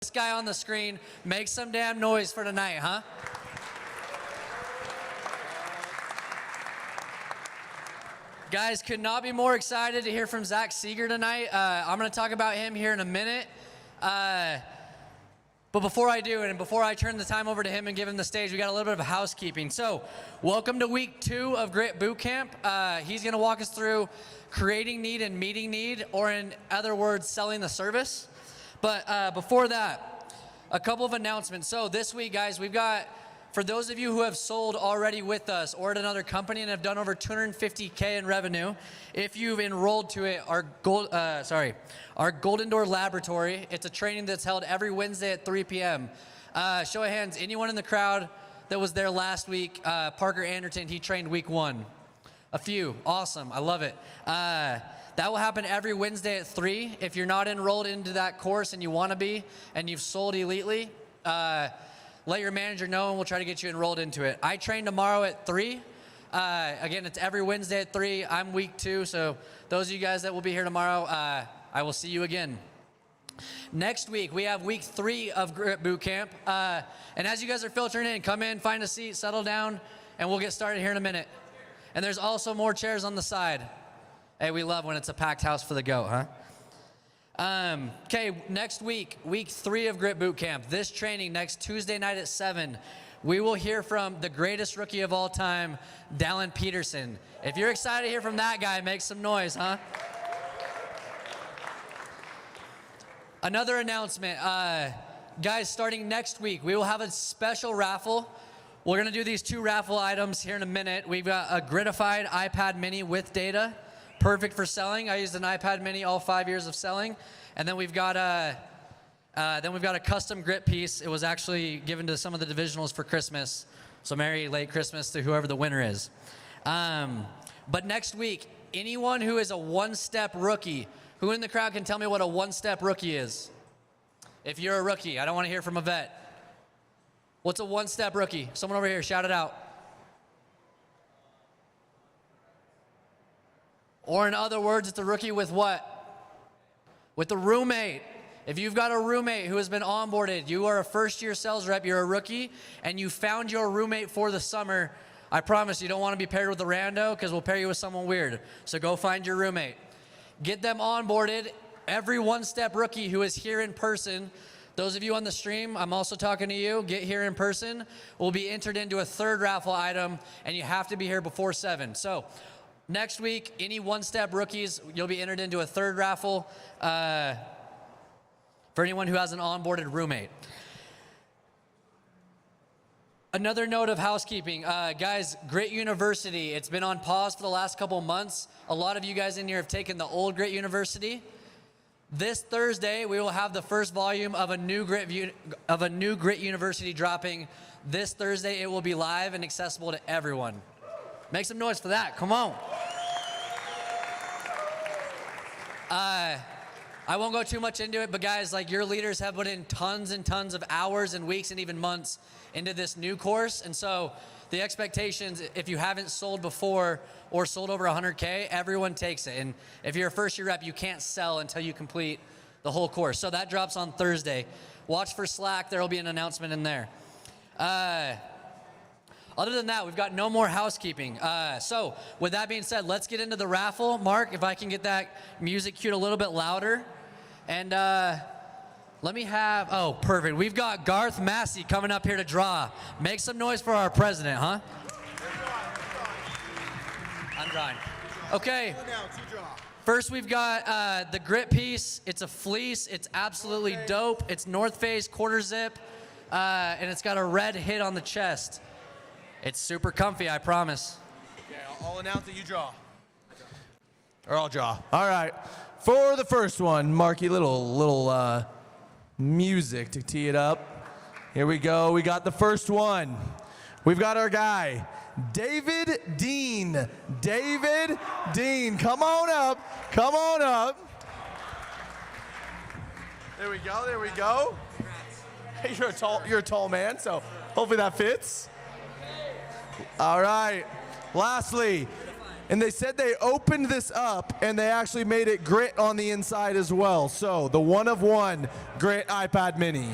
this guy on the screen. Make some damn noise for tonight, huh? Guys, could not be more excited to hear from Zack Seager tonight. I'm going to talk about him here in a minute. But before I do, and before I turn the time over to him and give him the stage, we got a little bit of housekeeping. So, welcome to week 2 of Grit Bootcamp. He's going to walk us through creating need and meeting need, or in other words, selling the service. But before that, a couple of announcements. So this week, guys, we've got, for those of you who have sold already with us or at another company and have done over $250K in revenue, if you've enrolled to it, our Golden Door Laboratory, it's a training that's held every Wednesday at 3 p.m. Show of hands, anyone in the crowd that was there last week? Parker Anderton, he trained week 1. A few, awesome, I love it. That will happen every Wednesday at 3. If you're not enrolled into that course and you want to be, and you've sold elitely, let your manager know and we'll try to get you enrolled into it. I train tomorrow at 3. Again, it's every Wednesday at 3. I'm week 2, so those of you guys that will be here tomorrow, I will see you again. Next week, we have week 3 of Grit Bootcamp. And as you guys are filtering in, come in, find a seat, settle down, and we'll get started here in a minute. And there's also more chairs on the side. Hey, we love when it's a packed house for the goat, huh? Okay, next week, week 3 of Grit Bootcamp. This training next Tuesday night at 7, we will hear from the greatest rookie of all time, Dallin Peterson. If you're excited to hear from that guy, make some noise, huh? Another announcement, guys, starting next week, we will have a special raffle. We're gonna do these 2 raffle items here in a minute. We've got a Gritified iPad mini with data, perfect for selling. I used an iPad mini all 5 years of selling. And then we've got a custom grit piece. It was actually given to some of the divisionals for Christmas. So Merry late Christmas to whoever the winner is. But next week, anyone who is a one-step rookie, who in the crowd can tell me what a one-step rookie is? If you're a rookie, I don't want to hear from a vet. What's a one-step rookie? Someone over here, shout it out. Or in other words, it's a rookie with what? With a roommate. If you've got a roommate who has been onboarded, you are a first-year sales rep, you're a rookie, and you found your roommate for the summer, I promise you don't want to be paired with a rando because we'll pair you with someone weird. So go find your roommate. Get them onboarded. Every one-step rookie who is here in person, those of you on the stream, I'm also talking to you, get here in person, will be entered into a 3rd raffle item, and you have to be here before 7. So next week, any one-step rookies, you'll be entered into a 3rd raffle for anyone who has an onboarded roommate. Another note of housekeeping, guys, Grit University, it's been on pause for the last couple months. A lot of you guys in here have taken the old Grit University. This Thursday, we will have the first volume of a new Grit University dropping. This Thursday, it will be live and accessible to everyone. Make some noise for that, come on. I won't go too much into it, but guys, like your leaders have put in tons and tons of hours and weeks and even months into this new course. And so the expectations, if you haven't sold before or sold over 100K, everyone takes it. And if you're a first-year rep, you can't sell until you complete the whole course. So that drops on Thursday. Watch for Slack. There will be an announcement in there. Other than that, we've got no more housekeeping. So with that being said, let's get into the raffle. Mark, if I can get that music cued a little bit louder. And let me have, oh, perfect. We've got Garth Massey coming up here to draw. Make some noise for our president, huh? I'm drawing. Okay. First, we've got the grit piece. It's a fleece. It's absolutely dope. It's North Face quarter zip, and it's got a red hit on the chest. It's super comfy, I promise. Okay, I'll announce that you draw. Or I'll draw. All right. For the first one, Marky, little music to tee it up. Here we go. We got the first one. We've got our guy, David Dean. David Dean, come on up. Come on up. There we go. There we go. Hey, you're a tall man, so hopefully that fits. All right. Lastly, And they said they opened this up and they actually made it grit on the inside as well. So the one of one grit iPad mini.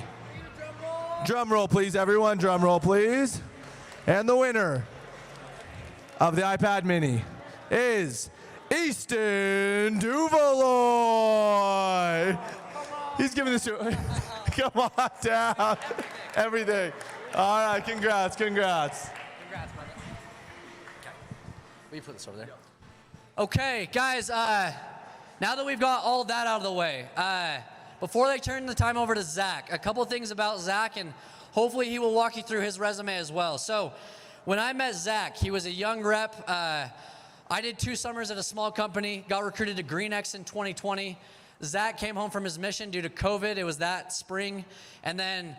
Drum roll, please, everyone. Drum roll, please. And the winner of the iPad mini is Easton Duvaloy. He's giving this to come on down. Everything. All right, congrats. Congrats, brother. Okay. Will you put this over there? Okay, guys, now that we've got all that out of the way, before they turn the time over to Zack, a couple things about Zack, and hopefully he will walk you through his resume as well. So when I met Zack, he was a young rep. I did 2 summers at a small company, got recruited to GreenX in 2020. Zack came home from his mission due to COVID. It was that spring. And then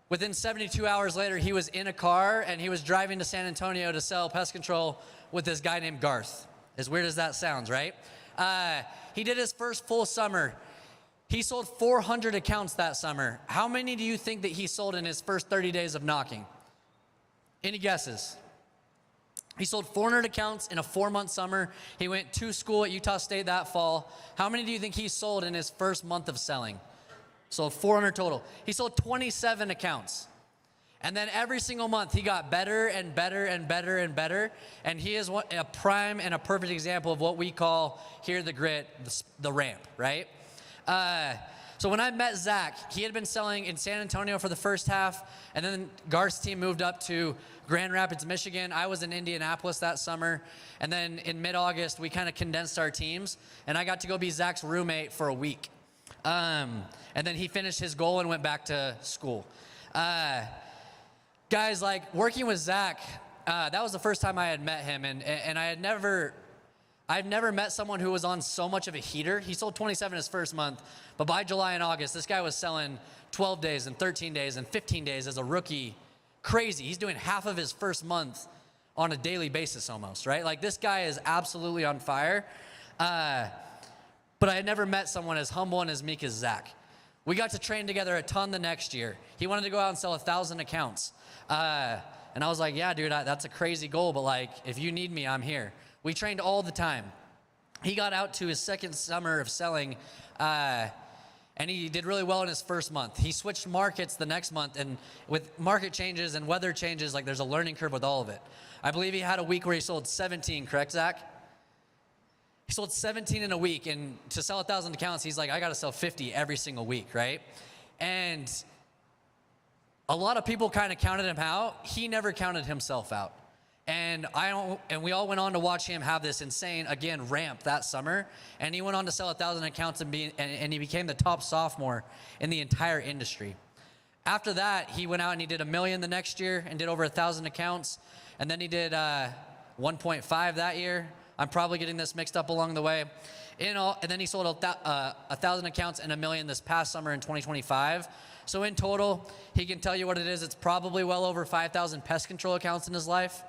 within 72 hours later, he was in a car and he was driving to San Antonio to sell pest control with this guy named Garth. As weird as that sounds, right? He did his first full summer. He sold 400 accounts that summer. How many do you think that he sold in his first 30 days of knocking? Any guesses? He sold 400 accounts in a 4-month summer. He went to school at Utah State that fall. How many do you think he sold in his first month of selling? Sold 400 total. He sold 27 accounts. And then every single month, he got better and better and better and better. And he is a prime and a perfect example of what we call here the grit, the ramp, right? So when I met Zack, he had been selling in San Antonio for the first half, and then Garth's team moved up to Grand Rapids, Michigan. I was in Indianapolis that summer, and then in mid-August, we kind of condensed our teams, and I got to go be Zack's roommate for a week. And then he finished his goal and went back to school. Guys, like working with Zack, that was the first time I had met him, and I've never met someone who was on so much of a heater. He sold 27 his first month, but by July and August, this guy was selling 12 days and 13 days and 15 days as a rookie. Crazy. He's doing half of his first month on a daily basis almost, right? Like this guy is absolutely on fire. But I had never met someone as humble and as meek as Zack. We got to train together a ton the next year. He wanted to go out and sell 1,000 accounts. And I was like, yeah, dude, that's a crazy goal, but like, if you need me, I'm here. We trained all the time. He got out to his second summer of selling, and he did really well in his first month. He switched markets the next month, and with market changes and weather changes, like there's a learning curve with all of it. I believe he had a week where he sold 17, correct, Zack? He sold 17 in a week, and to sell 1,000 accounts, he's like, I gotta sell 50 every single week, right? And a lot of people kind of counted him out. He never counted himself out. And we all went on to watch him have this insane, again, ramp that summer. And he went on to sell 1,000 accounts and he became the top sophomore in the entire industry. After that, he went out and he did $1 million the next year and did over 1,000 accounts. And then he did 1.5 that year. I'm probably getting this mixed up along the way. And then he sold 1,000 accounts and $1 million this past summer in 2025. So in total, he can tell you what it is. It's probably well over 5,000 pest control accounts in his life.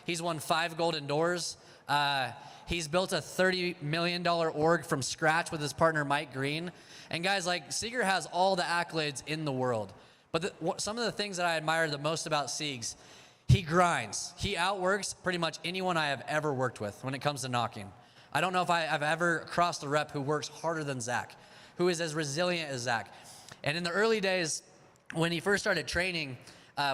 He's won 5 golden doors. He's built a $30 million org from scratch with his partner, Mike Green. And guys, like Seager has all the accolades in the world. But some of the things that I admire the most about Siegs, he grinds. He outworks pretty much anyone I have ever worked with when it comes to knocking. I don't know if I've ever crossed a rep who works harder than Zack, who is as resilient as Zack. And in the early days, when he first started training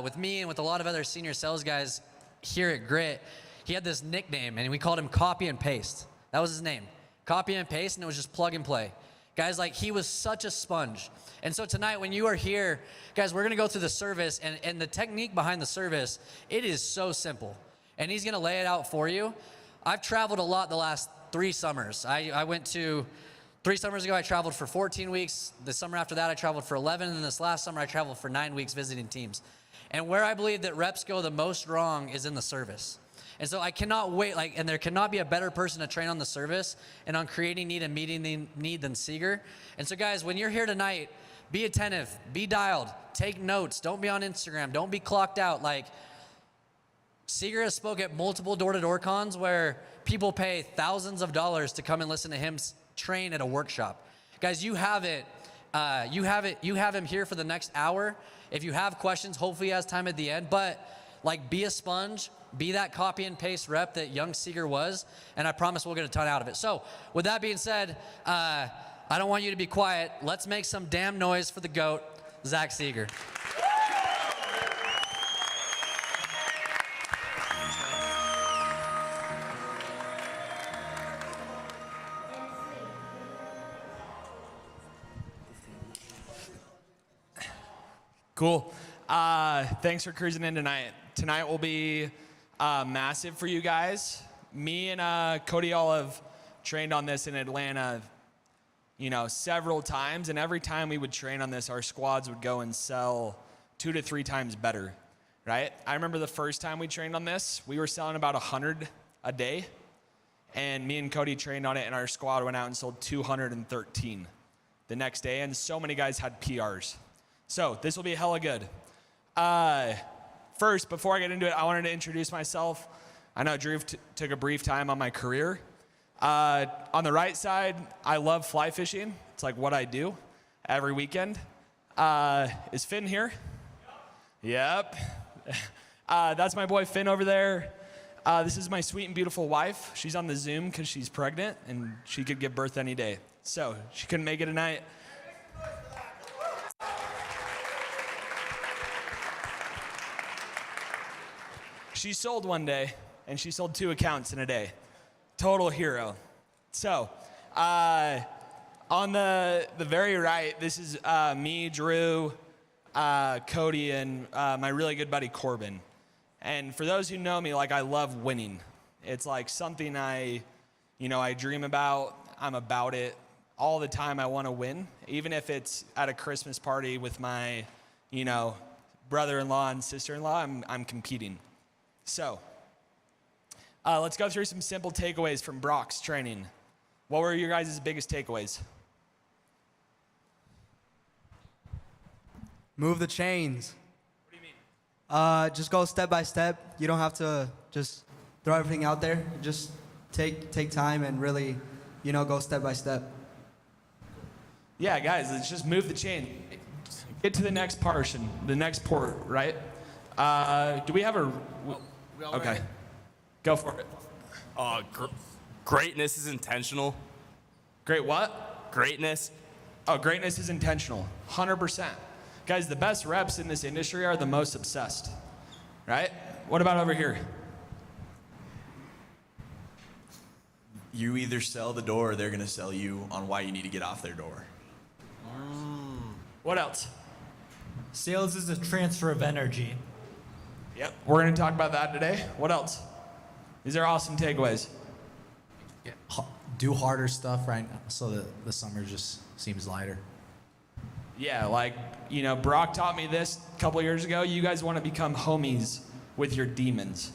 with me and with a lot of other senior sales guys here at Grit, he had this nickname, and we called him Copy and Paste. That was his name. Copy and Paste, and it was just plug and play. Guys, like, he was such a sponge. And so tonight, when you are here, guys, we're going to go through the service, and the technique behind the service, it is so simple. And he's going to lay it out for you. I've traveled a lot the last 3 summers. I went to 3 summers ago, I traveled for 14 weeks. The summer after that, I traveled for 11. And then this last summer, I traveled for 9 weeks visiting teams. And where I believe that reps go the most wrong is in the service. And so I cannot wait, and there cannot be a better person to train on the service and on creating need and meeting the need than Seager. And so guys, when you're here tonight, be attentive, be dialed, take notes, don't be on Instagram, don't be clocked out. Like, Seager has spoke at multiple door-to-door cons where people pay thousands of dollars to come and listen to him train at a workshop. Guys, you have it. You have him here for the next hour. If you have questions, hopefully he has time at the end. But Like, be a sponge, be that copy and paste rep that young Seager was, and I promise we'll get a ton out of it. So, with that being said, I don't want you to be quiet. Let's make some damn noise for the GOAT, Zack Seager. Cool. Thanks for cruising in tonight. Tonight will be massive for you guys. Me and Cody all have trained on this in Atlanta, several times. And every time we would train on this, our squads would go and sell 2 to 3 times better, right? I remember the first time we trained on this, we were selling about 100 a day. And me and Cody trained on it, and our squad went out and sold 213 the next day. And so many guys had PRs. So this will be hella good. First, before I get into it, I wanted to introduce myself. I know Drew took a brief time on my career. On the right side, I love fly fishing. It's like what I do every weekend. Is Finn here? Yep. That's my boy Finn over there. This is my sweet and beautiful wife. She's on the Zoom because she's pregnant and she could give birth any day. So she couldn't make it tonight. She sold one day, and she sold 2 accounts in a day. Total hero. So, on the very right, this is me, Drew, Cody, and my really good buddy Corbin. And for those who know me, I love winning. It's like something I dream about. I'm about it. All the time I want to win, even if it's at a Christmas party with my, brother-in-law and sister-in-law, I'm competing. So, let's go through some simple takeaways from Brock's training. What were your guys' biggest takeaways? Move the chains. What do you mean? Just go step by step. You don't have to just throw everything out there. Just take time and really, go step by step. Yeah, guys, let's just move the chain. Get to the next portion, the next port, right? Do we have a... Okay. Go for it. Greatness is intentional. Great what? Greatness. Oh, greatness is intentional. 100%. Guys, the best reps in this industry are the most obsessed, right? What about over here? You either sell the door or they're going to sell you on why you need to get off their door. What else? Sales is a transfer of energy. Yep. We're going to talk about that today. What else? These are awesome takeaways. Do harder stuff right now so that the summer just seems lighter. Yeah, Brock taught me this a couple years ago. You guys want to become homies with your demons,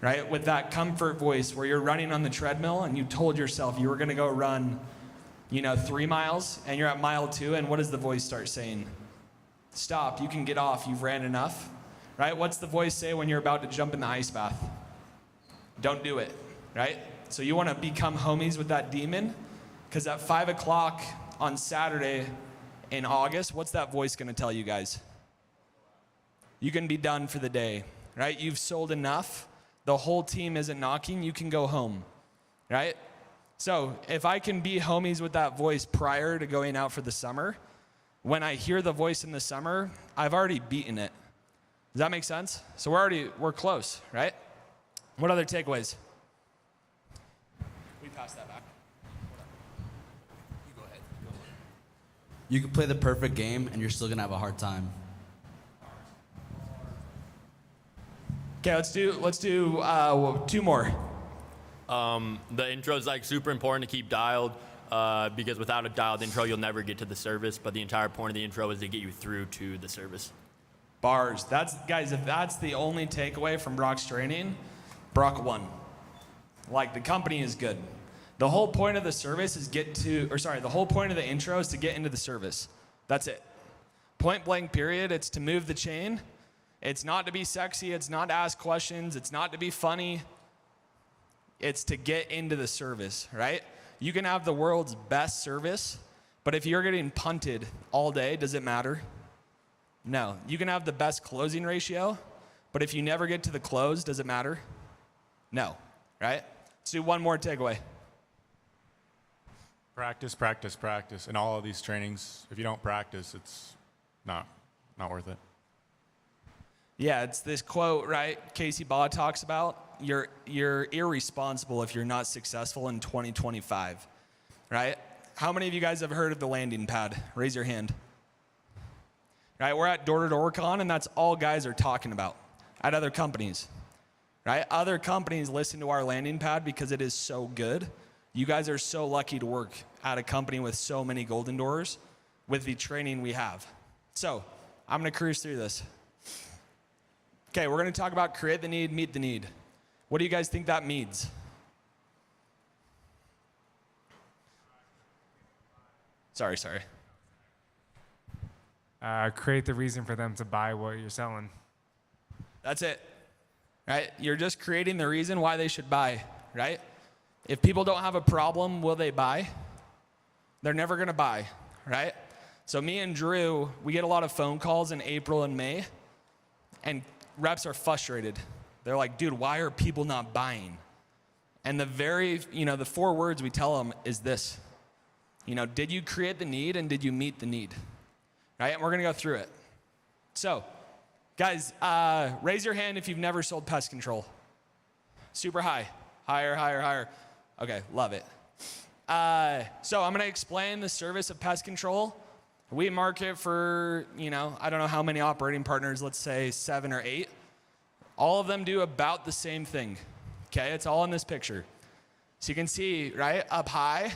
right? With that comfort voice where you're running on the treadmill and you told yourself you were going to go run, 3 miles, and you're at mile 2, and what does the voice start saying? Stop, you can get off, you've ran enough, right? What's the voice say when you're about to jump in the ice bath? Don't do it, right? So you want to become homies with that demon, because at 5 o'clock on Saturday in August, what's that voice going to tell you guys? You can be done for the day, right? You've sold enough. The whole team isn't knocking. You can go home, right? So if I can be homies with that voice prior to going out for the summer, when I hear the voice in the summer, I've already beaten it. Does that make sense? So we're close, right? What other takeaways? We passed that back. You go ahead. You can play the perfect game and you're still gonna have a hard time. Okay, let's do 2 more. The intro is super important to keep dialed because without a dialed intro, you'll never get to the service. But the entire point of the intro is to get you through to the service. Bars. Guys, if that's the only takeaway from Brock's training, Brock won. The company is good. The whole point of the service is the whole point of the intro is to get into the service. That's it. Point blank period. It's to move the chain. It's not to be sexy. It's not to ask questions. It's not to be funny. It's to get into the service, right? You can have the world's best service, but if you're getting punted all day, does it matter? No. You can have the best closing ratio, but But if you never get to the close, does it matter? No, right? Let's do one more takeaway. Practice, practice, practice. In all of these trainings, if you don't practice, it's not worth it. Yeah, it's this quote, right? Casey Baugh talks about, you're irresponsible if you're not successful in 2025, right? How many of you guys have heard of the landing pad? Raise your hand. Right, we're at Door-to-Door Con, and that's all guys are talking about at other companies, right? Other companies listen to our landing pad because it is so good. You guys are so lucky to work at a company with so many golden doors with the training we have. So I'm going to cruise through this. Okay, we're going to talk about create the need, meet the need. What do you guys think that means? Sorry. Create the reason for them to buy what you're selling. That's it, right? You're just creating the reason why they should buy, right? If people don't have a problem, will they buy? They're never going to buy, right? So me and Drew, we get a lot of phone calls in April and May, and reps are frustrated. They're like, dude, why are people not buying? And the 4 words we tell them is this. Did you create the need and did you meet the need? Right? And we're going to go through it. So, guys, raise your hand if you've never sold pest control. Super high. Higher. Okay, love it. So I'm going to explain the service of pest control. We market for, I don't know how many operating partners, let's say 7 or 8. All of them do about the same thing. Okay, it's all in this picture. So you can see, right, up high,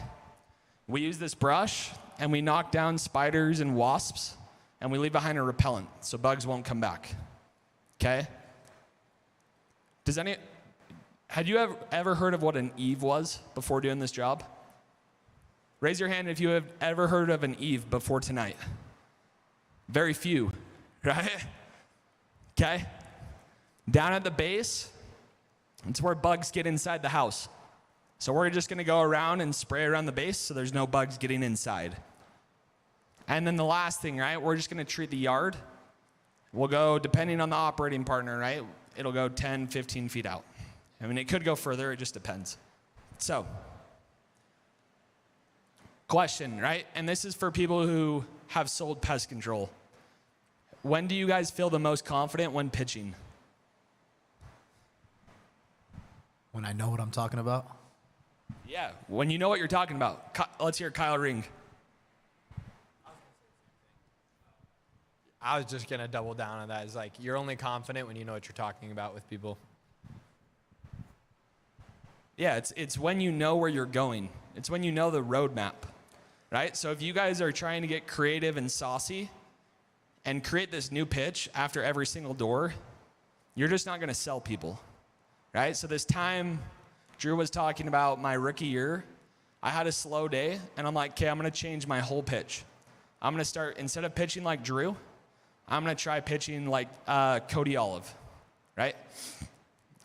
we use this brush and we knock down spiders and wasps and we leave behind a repellent so bugs won't come back. Okay? Had you ever heard of what an eave was before doing this job? Raise your hand if you have ever heard of an eave before tonight. Very few, right? Okay? Down at the base, it's where bugs get inside the house. So we're just gonna go around and spray around the base so there's no bugs getting inside. And then the last thing, right? We're just gonna treat the yard. We'll go, depending on the operating partner, right? It'll go 10, 15 feet out. I mean, it could go further, it just depends. So, question, right? And this is for people who have sold pest control. When do you guys feel the most confident when pitching? When I know what I'm talking about. Yeah, when you know what you're talking about. Let's hear Kyle Ring. I was just going to double down on that. It's like you're only confident when you know what you're talking about with people. Yeah, it's when you know where you're going. It's when you know the roadmap, right? So if you guys are trying to get creative and saucy and create this new pitch after every single door, you're just not going to sell people, right? So this time, Drew was talking about my rookie year. I had a slow day, and I'm like, okay, I'm going to change my whole pitch. I'm going to start, instead of pitching like Drew, I'm going to try pitching like Cody Olive, right?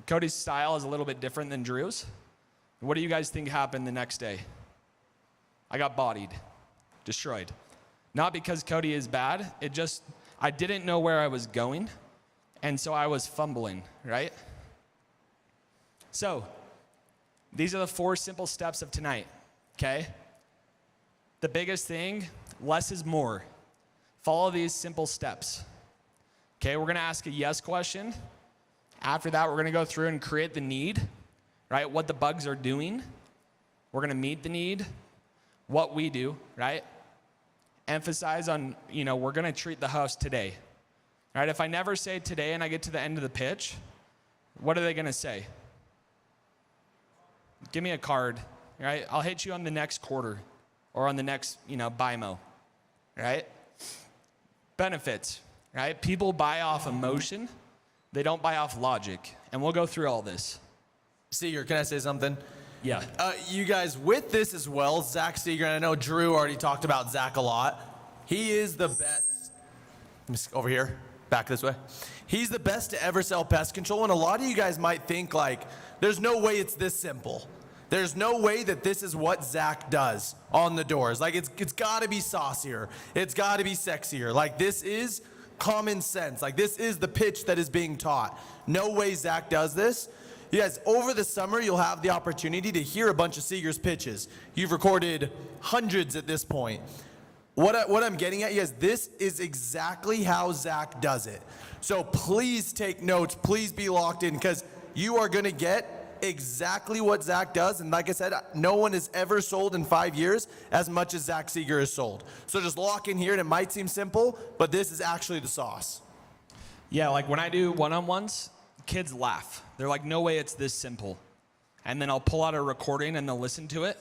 Cody's style is a little bit different than Drew's. What do you guys think happened the next day? I got bodied, destroyed. Not because Cody is bad, I didn't know where I was going, and so I was fumbling, right? So, these are the 4 simple steps of tonight, okay? The biggest thing, less is more. Follow these simple steps. Okay, we're gonna ask a yes question. After that, we're gonna go through and create the need, right? What the bugs are doing. We're gonna meet the need, what we do, right? Emphasize on, we're gonna treat the house today, right? If I never say today and I get to the end of the pitch, what are they gonna say? Give me a card, right? I'll hit you on the next quarter or on the next, BIMO, right? Benefits, right? People buy off emotion. They don't buy off logic. And we'll go through all this. Seager, can I say something? Yeah. You guys, with this as well, Zack Seager, and I know Drew already talked about Zack a lot. He is the best. Over here, back this way. He's the best to ever sell pest control, and a lot of you guys might think like, there's no way it's this simple. There's no way that this is what Zack does on the doors. Like, it's got to be saucier. It's got to be sexier. Like, this is common sense. Like, this is the pitch that is being taught. No way Zack does this. You guys, over the summer, you'll have the opportunity to hear a bunch of Seager's pitches. You've recorded hundreds at this point. What I'm getting at, you guys, this is exactly how Zack does it. So please take notes. Please be locked in, because you are going to get exactly what Zack does. And like I said, no one has ever sold in 5 years as much as Zack Seager has sold. So just lock in here, and it might seem simple, but this is actually the sauce. Yeah, like when I do one-on-ones, kids laugh. They're like, no way it's this simple. And then I'll pull out a recording and they'll listen to it.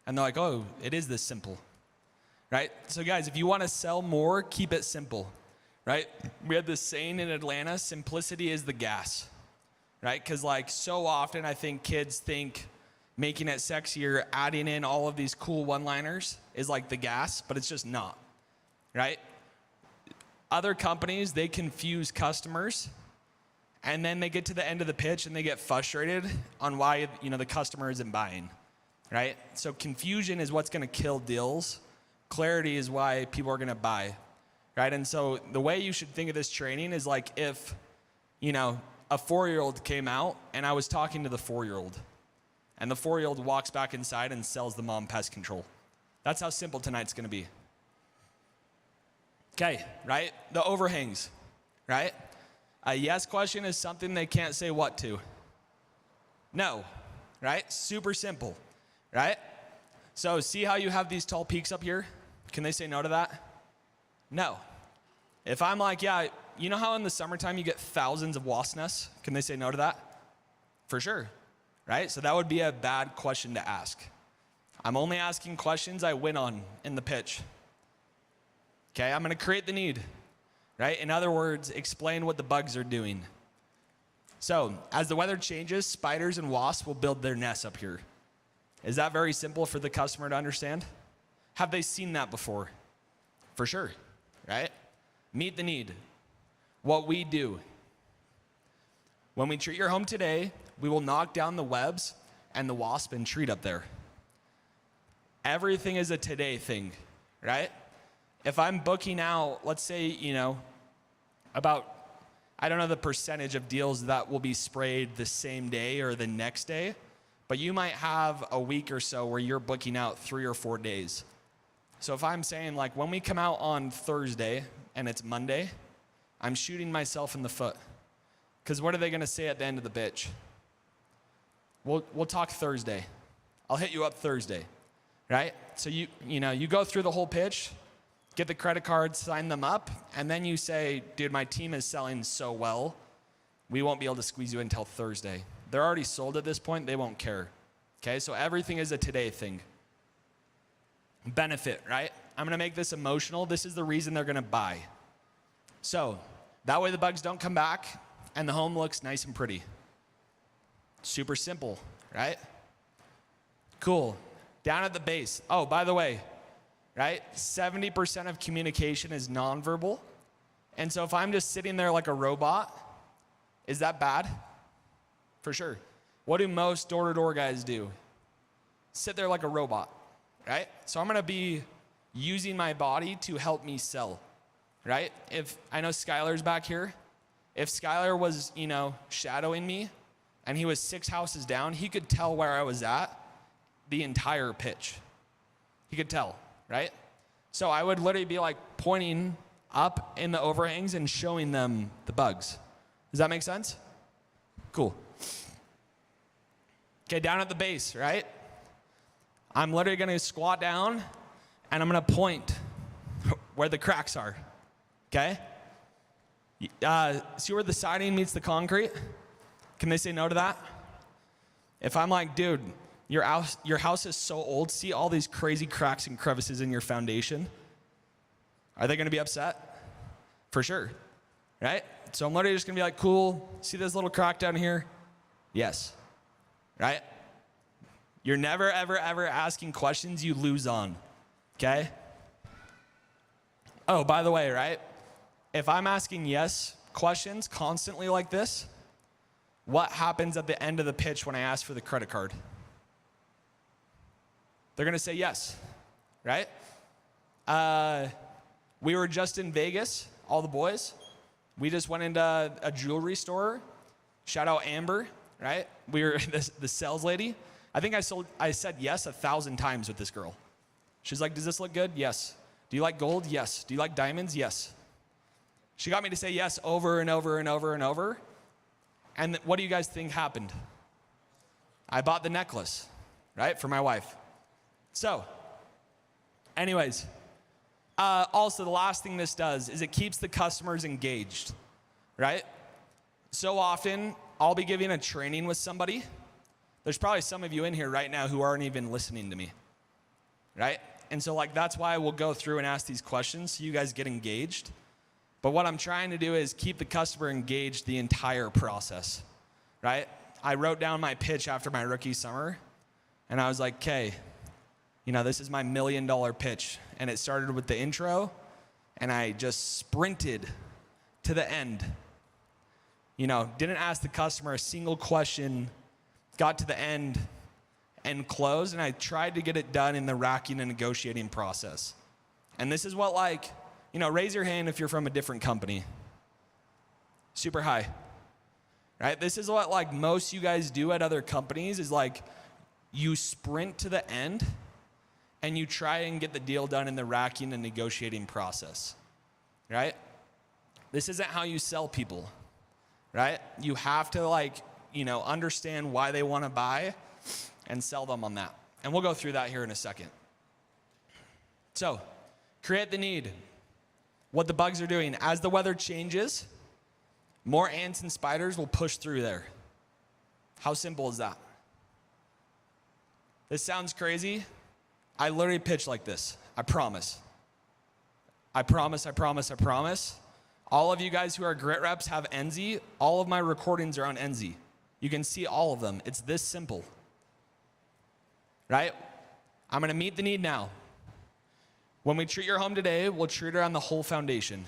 And they're like, oh, it is this simple. Right? So guys, if you want to sell more, keep it simple. Right? We had this saying in Atlanta, simplicity is the gas. Right? Because like so often I think kids think making it sexier, adding in all of these cool one-liners is like the gas, but it's just not. Right? Other companies, they confuse customers, and then they get to the end of the pitch and they get frustrated on why, you know, the customer isn't buying, right? So confusion is what's going to kill deals. Clarity is why people are going to buy, right? And so the way you should think of this training is like if, you know, a 4-year-old came out and I was talking to the 4-year-old, and the 4-year-old walks back inside and sells the mom pest control. That's how simple tonight's going to be. Okay, right? The overhangs, right? A yes question is something they can't say what to. No, right? Super simple, right? So see how you have these tall peaks up here? Can they say no to that? No. If I'm like, yeah, you know how in the summertime you get thousands of wasp nests? Can they say no to that? For sure, right? So that would be a bad question to ask. I'm only asking questions I win on in the pitch. Okay, I'm going to create the need, right? In other words, explain what the bugs are doing. So as the weather changes, spiders and wasps will build their nests up here. Is that very simple for the customer to understand? Have they seen that before? For sure, right? Meet the need. What we do. When we treat your home today, we will knock down the webs and the wasp and treat up there. Everything is a today thing, right? If I'm booking out, let's say, you know, about, I don't know the percentage of deals that will be sprayed the same day or the next day, but you might have a week or so where you're booking out 3 or 4 days. So if I'm saying like when we come out on Thursday and it's Monday, I'm shooting myself in the foot. Because what are they going to say at the end of the pitch? We'll talk Thursday. I'll hit you up Thursday, right? So you go through the whole pitch, get the credit cards, sign them up, and then you say, dude, my team is selling so well, we won't be able to squeeze you until Thursday. They're already sold at this point, they won't care. Okay, so everything is a today thing. Benefit, right? I'm gonna make this emotional. This is the reason they're gonna buy. So, that way the bugs don't come back and the home looks nice and pretty. Super simple, right? Cool. Down at the base. Oh, by the way, right? 70% of communication is nonverbal. And so if I'm just sitting there like a robot, is that bad? For sure. What do most door-to-door guys do? Sit there like a robot, right? So I'm going to be using my body to help me sell, right? If I know Skylar's back here. If Skylar was, you know, shadowing me and he was 6 houses down, he could tell where I was at the entire pitch. He could tell. Right? So I would literally be like pointing up in the overhangs and showing them the bugs. Does that make sense? Cool. Okay, down at the base, right? I'm literally going to squat down and I'm going to point where the cracks are. Okay? See where the siding meets the concrete? Can they say no to that? If I'm like, dude, your house is so old. See all these crazy cracks and crevices in your foundation? Are they going to be upset? For sure, right? So I'm literally just going to be like, cool. See this little crack down here? Yes, right? You're never, ever, ever asking questions you lose on, okay? Oh, by the way, right? If I'm asking yes questions constantly like this, what happens at the end of the pitch when I ask for the credit card? They're going to say yes, right? We were just in Vegas. all the boys. We just went into a jewelry store. Shout out Amber, right? We were the sales lady. I think I said yes 1,000 times with this girl. She's like, does this look good? Yes. Do you like gold? Yes. Do you like diamonds? Yes. She got me to say yes over and over and over and over. And what do you guys think happened? I bought the necklace, right, for my wife. So, anyways, also the last thing this does is it keeps the customers engaged, right? So often, I'll be giving a training with somebody. There's probably some of you in here right now who aren't even listening to me, right? And so like that's why we'll go through and ask these questions so you guys get engaged. But what I'm trying to do is keep the customer engaged the entire process, right? I wrote down my pitch after my rookie summer, and I was like, okay, this is my $1 million pitch. And it started with the intro, and I just sprinted to the end. Didn't ask the customer a single question, got to the end, and closed, and I tried to get it done in the racking and negotiating process. And this is what raise your hand if you're from a different company. Super high, right? This is what most you guys do at other companies is you sprint to the end and you try and get the deal done in the racking and negotiating process, right? This isn't how you sell people, right? You have to understand why they want to buy and sell them on that. And we'll go through that here in a second. So, create the need. What the bugs are doing. As the weather changes, more ants and spiders will push through there. How simple is that? This sounds crazy. I literally pitch like this. I promise. I promise, I promise, I promise. All of you guys who are grit reps have NZ. All of my recordings are on NZ. You can see all of them. It's this simple. Right? I'm going to meet the need now. When we treat your home today, we'll treat it on the whole foundation.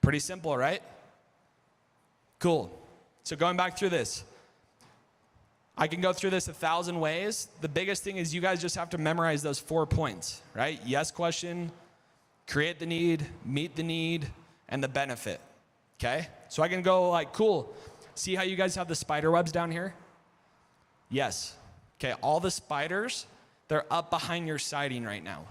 Pretty simple, right? Cool. So going back through this, I can go through this 1,000 ways. The biggest thing is you guys just have to memorize those 4 points, right? Yes question, create the need, meet the need, and the benefit, okay? So I can go cool. See how you guys have the spider webs down here? Yes. Okay, all the spiders, they're up behind your siding right now.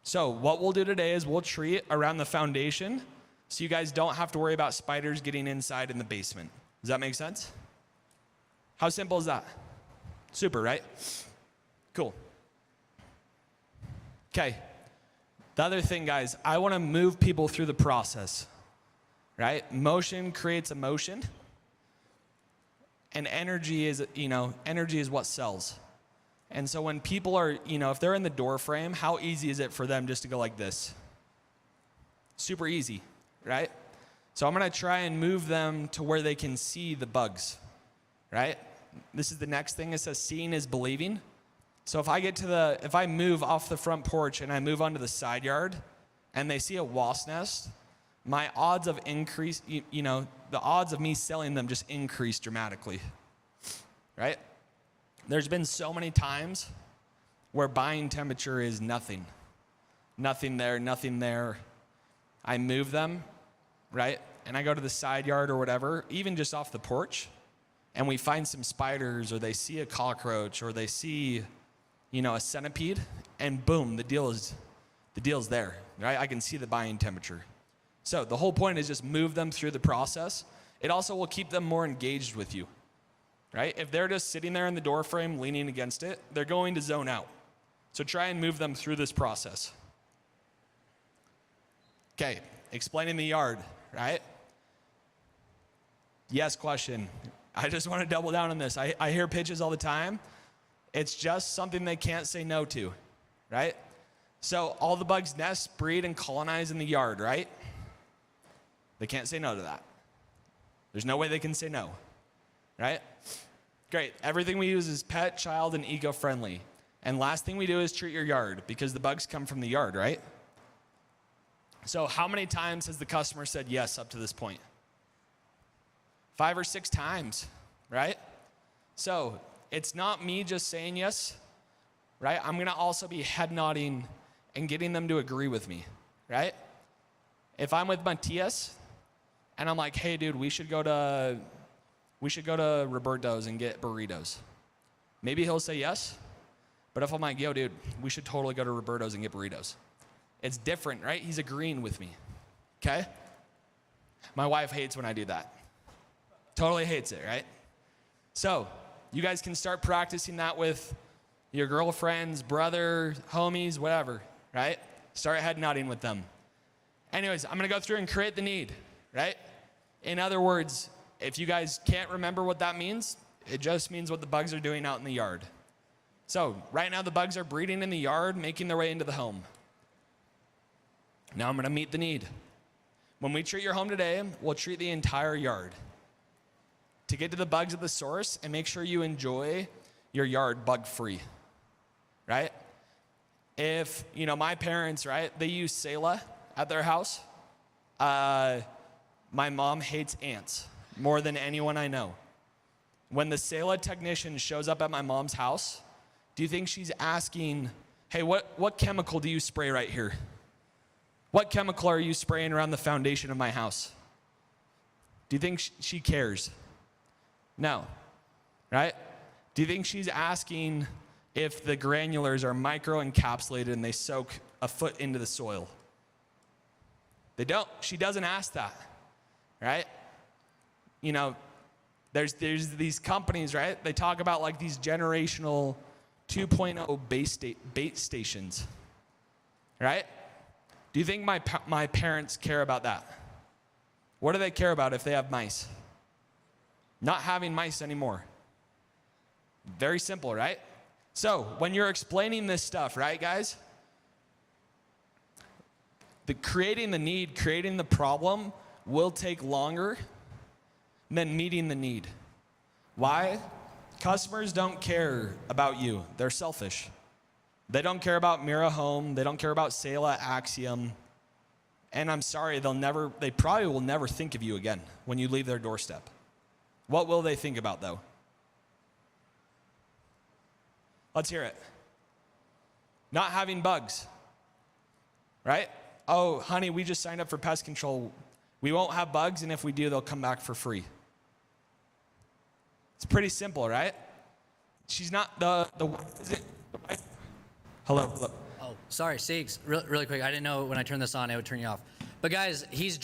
So what we'll do today is we'll treat around the foundation so you guys don't have to worry about spiders getting inside in the basement. Does that make sense? How simple is that? Super, right? Cool. Okay. The other thing, guys, I want to move people through the process, right? Motion creates emotion. And energy is what sells. And so when people are, if they're in the door frame, how easy is it for them just to go like this? Super easy, right? So I'm going to try and move them to where they can see the bugs, right? This is the next thing. It says seeing is believing. So if I move off the front porch and I move onto the side yard and they see a wasp nest, my odds of increase, the odds of me selling them just increase dramatically, right? There's been so many times where buying temperature is nothing. Nothing there, nothing there. I move them, right? And I go to the side yard or whatever, even just off the porch, and we find some spiders or they see a cockroach or they see, a centipede, and boom, the deal's there, right? I can see the buying temperature. So the whole point is just move them through the process. It also will keep them more engaged with you, right? If they're just sitting there in the door frame leaning against it, they're going to zone out. So try and move them through this process. Okay, explaining the yard, right? Yes question. I just want to double down on this. I hear pitches all the time. It's just something they can't say no to, right? So all the bugs nest, breed, and colonize in the yard, right? They can't say no to that. There's no way they can say no, right? Great. Everything we use is pet, child, and eco-friendly. And last thing we do is treat your yard because the bugs come from the yard, right? So how many times has the customer said yes up to this point? 5 or 6 times, right? So it's not me just saying yes, right? I'm going to also be head nodding and getting them to agree with me, right? If I'm with Matias and I'm like, hey dude, we should go to Roberto's and get burritos. Maybe he'll say yes. But if I'm like, yo dude, we should totally go to Roberto's and get burritos. It's different, right? He's agreeing with me. Okay? My wife hates when I do that. Totally hates it, right? So, you guys can start practicing that with your girlfriends, brother, homies, whatever, right? Start head nodding with them. Anyways, I'm gonna go through and create the need, right? In other words, if you guys can't remember what that means, it just means what the bugs are doing out in the yard. So, right now the bugs are breeding in the yard, making their way into the home. Now I'm gonna meet the need. When we treat your home today, we'll treat the entire yard. To get to the bugs at the source and make sure you enjoy your yard bug-free, right? If, my parents, right, they use Selah at their house. My mom hates ants more than anyone I know. When the Selah technician shows up at my mom's house, do you think she's asking, hey, what chemical do you spray right here? What chemical are you spraying around the foundation of my house? Do you think she cares? No, right? Do you think she's asking if the granulars are micro-encapsulated and they soak a foot into the soil? They don't. She doesn't ask that, right? There's these companies, right? They talk about like these generational 2.0 bait stations, right? Do you think my parents care about that? What do they care about if they have mice? Not having mice anymore. Very simple, right? So when you're explaining this stuff, right, guys? Creating the need, creating the problem will take longer than meeting the need. Why? Customers don't care about you. They're selfish. They don't care about Mira Home. They don't care about Selah Axiom. And I'm sorry, they probably will never think of you again when you leave their doorstep. What will they think about, though? Let's hear it. Not having bugs, right? Oh, honey, we just signed up for pest control. We won't have bugs, and if we do, they'll come back for free. It's pretty simple, right? She's not Hello. Oh, sorry, Siegs, really quick. I didn't know when I turned this on, it would turn you off. But guys, he's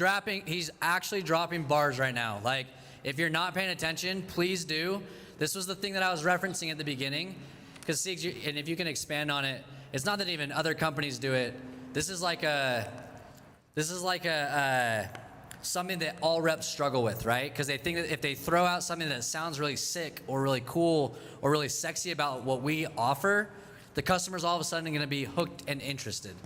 actually dropping bars right now. Like, if you're not paying attention, please do. This was the thing that I was referencing at the beginning. Because Siegs, and if you can expand on it, it's not that even other companies do it. This is like something that all reps struggle with, right? Because they think that if they throw out something that sounds really sick or really cool or really sexy about what we offer, the customer's all of a sudden going to be hooked and interested.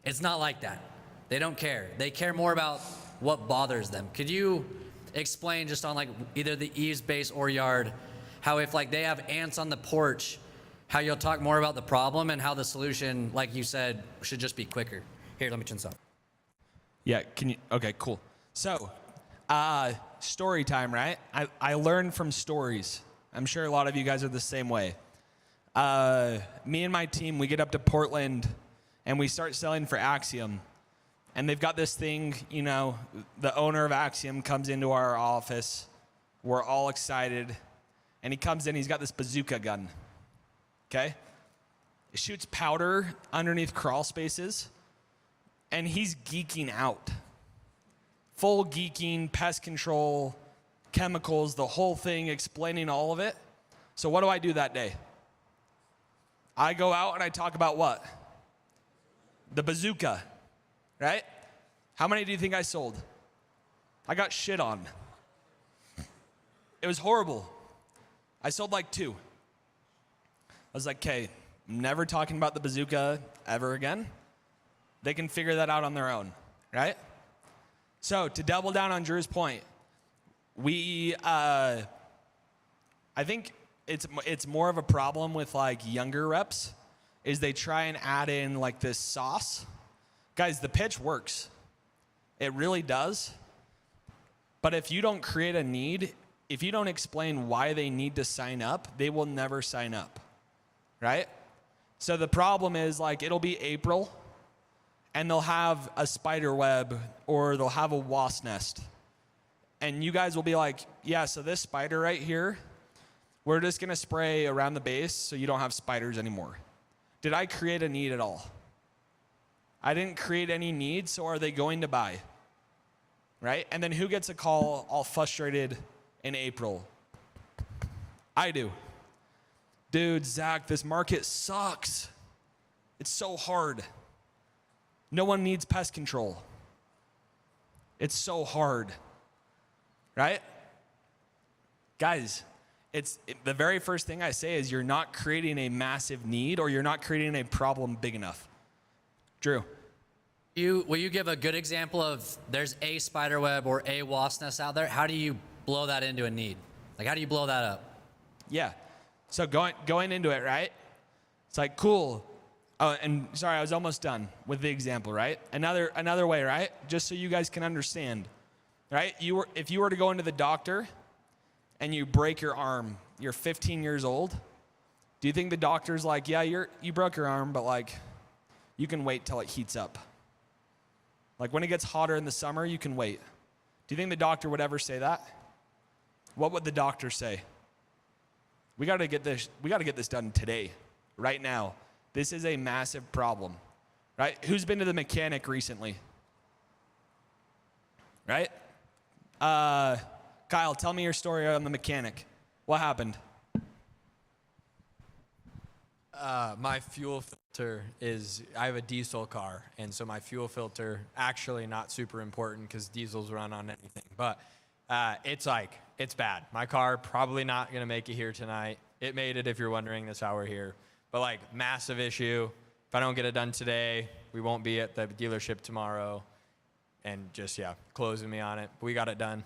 It's not like that. They don't care. They care more about what bothers them. Could you explain just on like either the eaves base or yard, how if like they have ants on the porch, how you'll talk more about the problem and how the solution, like you said, should just be quicker. Here, let me turn this off. Yeah, okay, cool. So, story time, right? I learn from stories. I'm sure a lot of you guys are the same way. Me and my team, we get up to Portland and we start selling for Axiom. And they've got this thing, the owner of Axiom comes into our office. We're all excited. And he comes in, he's got this bazooka gun. Okay? It shoots powder underneath crawl spaces. And he's geeking out. Full geeking, pest control, chemicals, the whole thing, explaining all of it. So what do I do that day? I go out and I talk about what? The bazooka, right? How many do you think I sold? I got shit on. It was horrible. I sold like 2. I was like, okay, I'm never talking about the bazooka ever again. They can figure that out on their own, right? So to double down on Drew's point, I think it's more of a problem with like younger reps, is they try and add in like this sauce. Guys, the pitch works. It really does. But if you don't create a need, if you don't explain why they need to sign up, they will never sign up, right? So the problem is like it'll be April and they'll have a spider web or they'll have a wasp nest. And you guys will be like, yeah, so this spider right here, we're just gonna spray around the base so you don't have spiders anymore. Did I create a need at all? I didn't create any need, so are they going to buy? Right? And then who gets a call all frustrated in April? I do. Dude, Zach, this market sucks. It's so hard. No one needs pest control. It's so hard. Right? Guys, the very first thing I say is you're not creating a massive need or you're not creating a problem big enough. Drew. Will you give a good example of there's a spider web or a wasp nest out there? How do you blow that into a need? Like, how do you blow that up? Yeah. So going into it, right? It's like, cool. Oh, and sorry, I was almost done with the example, right? Another way, right? Just so you guys can understand, right? If you were to go into the doctor and you break your arm, you're 15 years old, do you think the doctor's like, yeah, you broke your arm, but like, you can wait till it heats up? Like when it gets hotter in the summer, you can wait. Do you think the doctor would ever say that? What would the doctor say? We got to get this done today, right now. This is a massive problem, right? Who's been to the mechanic recently? Right? Kyle, tell me your story on the mechanic. What happened? My fuel filter I have a diesel car, and so my fuel filter, actually not super important because diesels run on anything, but it's bad. My car probably not going to make it here tonight. It made it if you're wondering, that's how we're here. But like, massive issue. If I don't get it done today, we won't be at the dealership tomorrow. And just, yeah, closing me on it. But we got it done.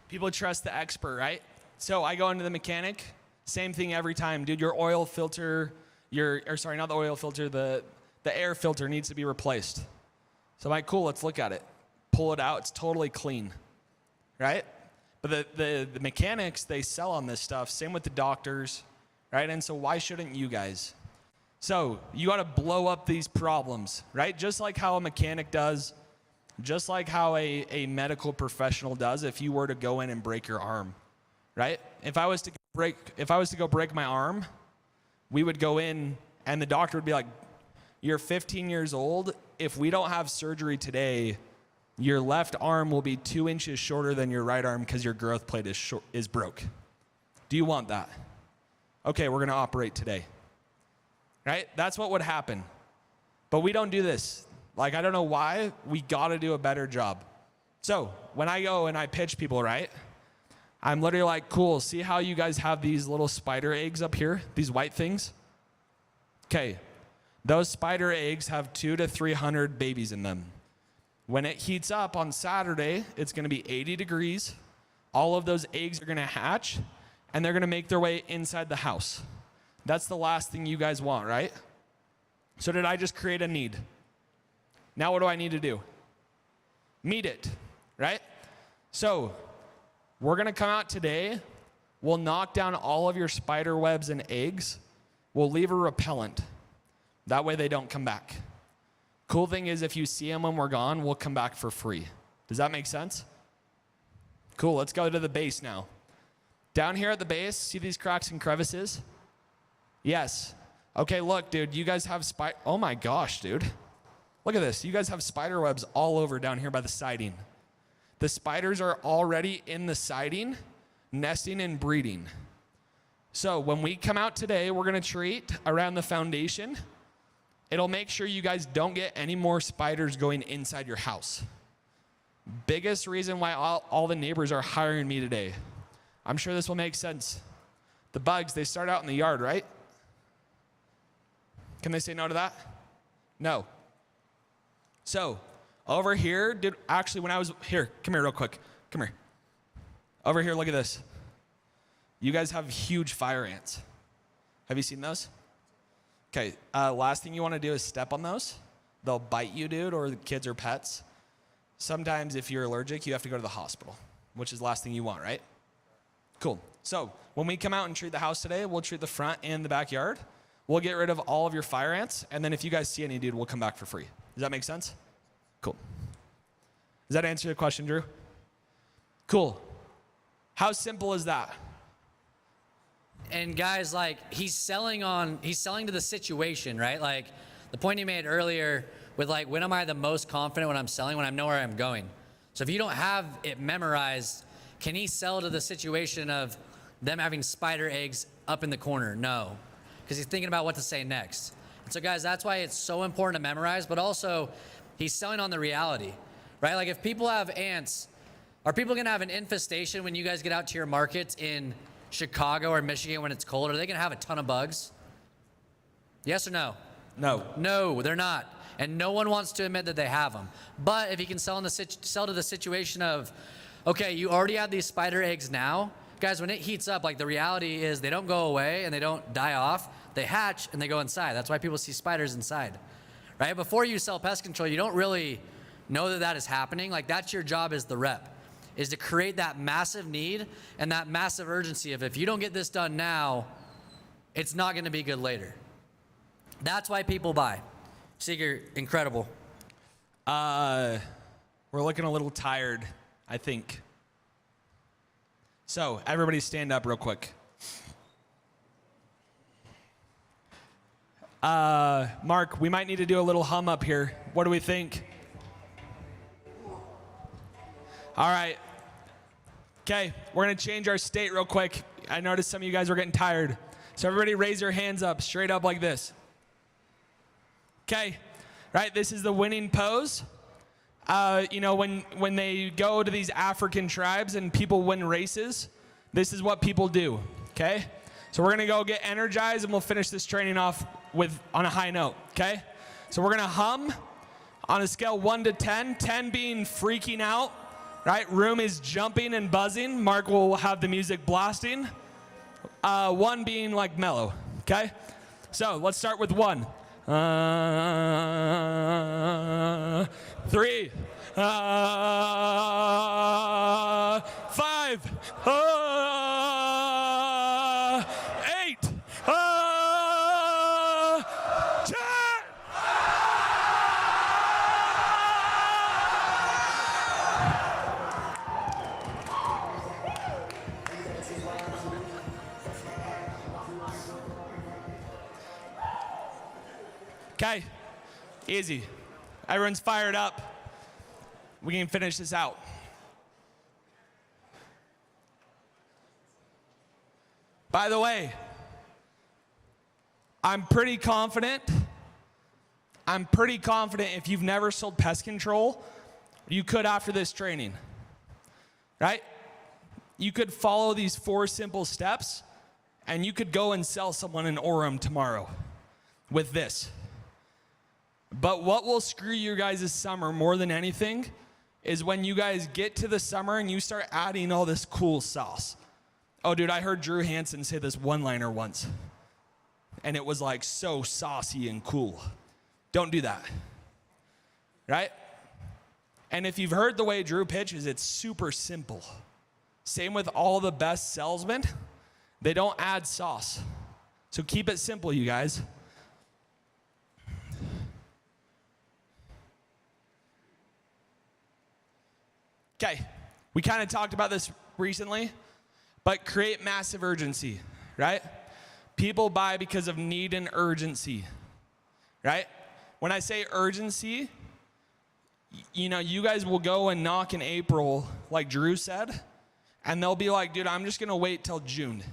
People trust the expert, right? So I go into the mechanic, same thing every time. Dude, your oil filter, not the oil filter, the air filter needs to be replaced. So I'm like, cool, let's look at it. Pull it out, it's totally clean, right? But the mechanics, they sell on this stuff. Same with the doctors, right? And so why shouldn't you guys? So you got to blow up these problems, right? Just like how a mechanic does, just like how a medical professional does if you were to go in and break your arm, right? If I was to go break my arm, we would go in and the doctor would be like, you're 15 years old. If we don't have surgery today, your left arm will be 2 inches shorter than your right arm because your growth plate is broke. Do you want that? Okay, we're going to operate today. Right? That's what would happen. But we don't do this. Like, I don't know why. We got to do a better job. So when I go and I pitch people, right, I'm literally like, cool, see how you guys have these little spider eggs up here, these white things? Okay, those spider eggs have 200 to 300 babies in them. When it heats up on Saturday, it's going to be 80 degrees. All of those eggs are going to hatch, and they're going to make their way inside the house. That's the last thing you guys want, right? So did I just create a need? Now what do I need to do? Meet it, right? So we're going to come out today. We'll knock down all of your spider webs and eggs. We'll leave a repellent. That way they don't come back. Cool thing is if you see them when we're gone, we'll come back for free. Does that make sense? Cool, let's go to the base now. Down here at the base, see these cracks and crevices? Yes. Okay, look, dude, you guys have oh my gosh, dude. Look at this. You guys have spider webs all over down here by the siding. The spiders are already in the siding, nesting and breeding. So when we come out today, we're going to treat around the foundation. It'll make sure you guys don't get any more spiders going inside your house. Biggest reason why all the neighbors are hiring me today. I'm sure this will make sense. The bugs, they start out in the yard, right? Can they say no to that? No. So, over here, when I was here, come here real quick. Come here. Over here, look at this. You guys have huge fire ants. Have you seen those? Okay, last thing you want to do is step on those. They'll bite you, dude, or the kids or pets. Sometimes if you're allergic, you have to go to the hospital, which is the last thing you want, right? Cool. So when we come out and treat the house today, we'll treat the front and the backyard. We'll get rid of all of your fire ants, and then if you guys see any, dude, we'll come back for free. Does that make sense? Cool. Does that answer your question, Drew? Cool. How simple is that? And guys, like, he's selling to the situation, right? Like the point he made earlier with like, when am I the most confident when I'm selling? When I know where I'm going. So if you don't have it memorized, can he sell to the situation of them having spider eggs up in the corner? No, because he's thinking about what to say next. And so guys, that's why it's so important to memorize, but also he's selling on the reality, right? Like if people have ants, are people gonna have an infestation when you guys get out to your markets in Chicago or Michigan when it's cold? Are they gonna have a ton of bugs? Yes or no? No. No, they're not. And no one wants to admit that they have them. But if you can sell to the situation of, okay, you already have these spider eggs now. Guys, when it heats up, like the reality is they don't go away and they don't die off. They hatch and they go inside. That's why people see spiders inside, right? Before you sell pest control, you don't really know that that is happening. Like that's your job as the rep, is to create that massive need and that massive urgency of if you don't get this done now, it's not gonna be good later. That's why people buy. Seager, incredible. We're looking a little tired, I think. So everybody stand up real quick. Mark, we might need to do a little hum up here. What do we think? All right. Okay, we're gonna change our state real quick. I noticed some of you guys were getting tired. So everybody raise your hands up, straight up like this. Okay, right, this is the winning pose. You know, when they go to these African tribes and people win races, this is what people do, okay? So we're gonna go get energized and we'll finish this training off on a high note, okay? So we're gonna hum on a scale 1 to 10, 10 being freaking out, right? Room is jumping and buzzing. Mark will have the music blasting. 1 being like mellow, okay? So let's start with 1. 3. 5. 8. 10. Okay, easy. Everyone's fired up. We can finish this out. By the way, I'm pretty confident if you've never sold pest control, you could after this training, right? You could follow these 4 simple steps and you could go and sell someone an Orem tomorrow with this. But what will screw you guys this summer more than anything is when you guys get to the summer and you start adding all this cool sauce. Oh, dude, I heard Drew Hansen say this one-liner once, and it was like so saucy and cool. Don't do that, right? And if you've heard the way Drew pitches, it's super simple. Same with all the best salesmen. They don't add sauce. So keep it simple, you guys. Okay, we kind of talked about this recently, but create massive urgency, right? People buy because of need and urgency, right? When I say urgency, you know, you guys will go and knock in April, like Drew said, and they'll be like, dude, I'm just gonna wait till June.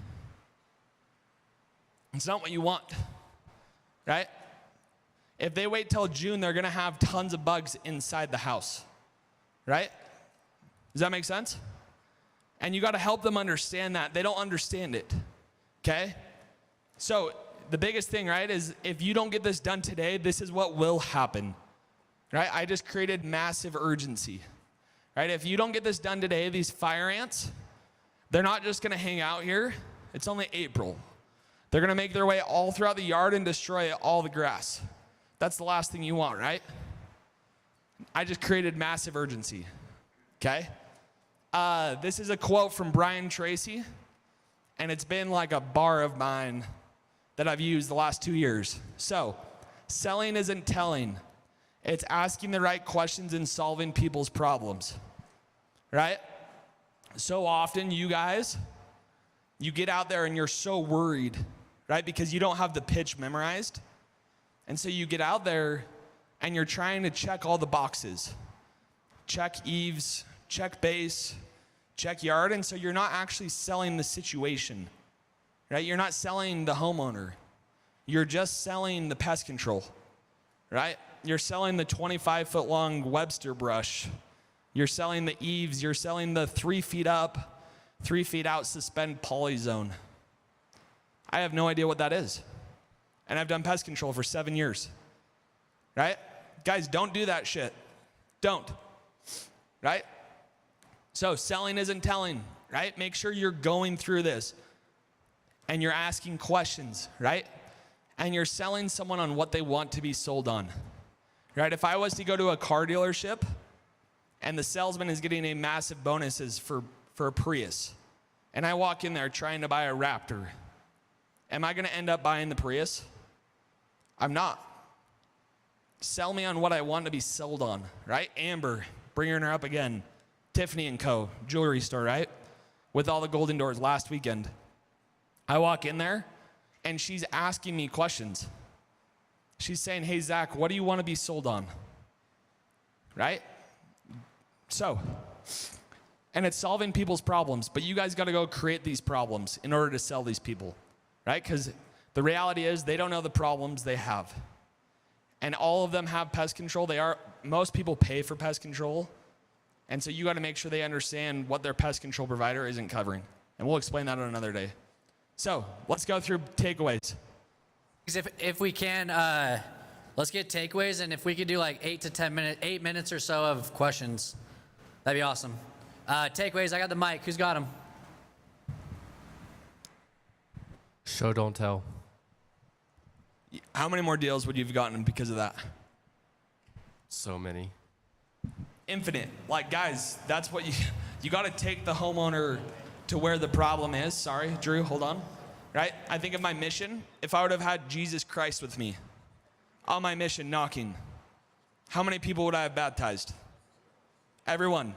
It's not what you want, right? If they wait till June, they're gonna have tons of bugs inside the house, right? Does that make sense? And you got to help them understand that. They don't understand it, okay? So the biggest thing, right, is if you don't get this done today, this is what will happen, right? I just created massive urgency, right? If you don't get this done today, these fire ants, they're not just going to hang out here. It's only April. They're going to make their way all throughout the yard and destroy all the grass. That's the last thing you want, right? I just created massive urgency, okay? This is a quote from Brian Tracy, and it's been like a bar of mine that I've used the last 2 years. So, selling isn't telling. It's asking the right questions and solving people's problems, right? So often, you guys, you get out there and you're so worried, right? Because you don't have the pitch memorized. And so you get out there and you're trying to check all the boxes. Check eaves, check base, check yard. And so you're not actually selling the situation, right? You're not selling the homeowner. You're just selling the pest control, right? You're selling the 25-foot long Webster brush. You're selling the eaves. You're selling the 3 feet up, 3 feet out suspend poly zone. I have no idea what that is. And I've done pest control for 7 years, right? Guys, don't do that shit. Don't, right? So selling isn't telling, right? Make sure you're going through this and you're asking questions, right? And you're selling someone on what they want to be sold on, right? If I was to go to a car dealership and the salesman is getting a massive bonuses for a Prius, and I walk in there trying to buy a Raptor, am I gonna end up buying the Prius? I'm not. Sell me on what I want to be sold on, right? Amber, bringing her up again. Tiffany & Co., jewelry store, right? With all the golden doors last weekend. I walk in there, and she's asking me questions. She's saying, hey, Zach, what do you want to be sold on? Right? So, and it's solving people's problems, but you guys got to go create these problems in order to sell these people, right? Because the reality is they don't know the problems they have. And all of them have pest control. Most people pay for pest control. And so you got to make sure they understand what their pest control provider isn't covering. And we'll explain that on another day. So let's go through takeaways. If we can, let's get takeaways, and if we could do like 8 minutes or so of questions, that'd be awesome. Takeaways, I got the mic. Who's got them? Show, don't tell. How many more deals would you have gotten because of that? So many. Infinite. Like, guys, that's what you got to take the homeowner to where the problem is. Sorry, Drew, hold on. Right? I think of my mission. If I would have had Jesus Christ with me on my mission knocking, how many people would I have baptized? Everyone.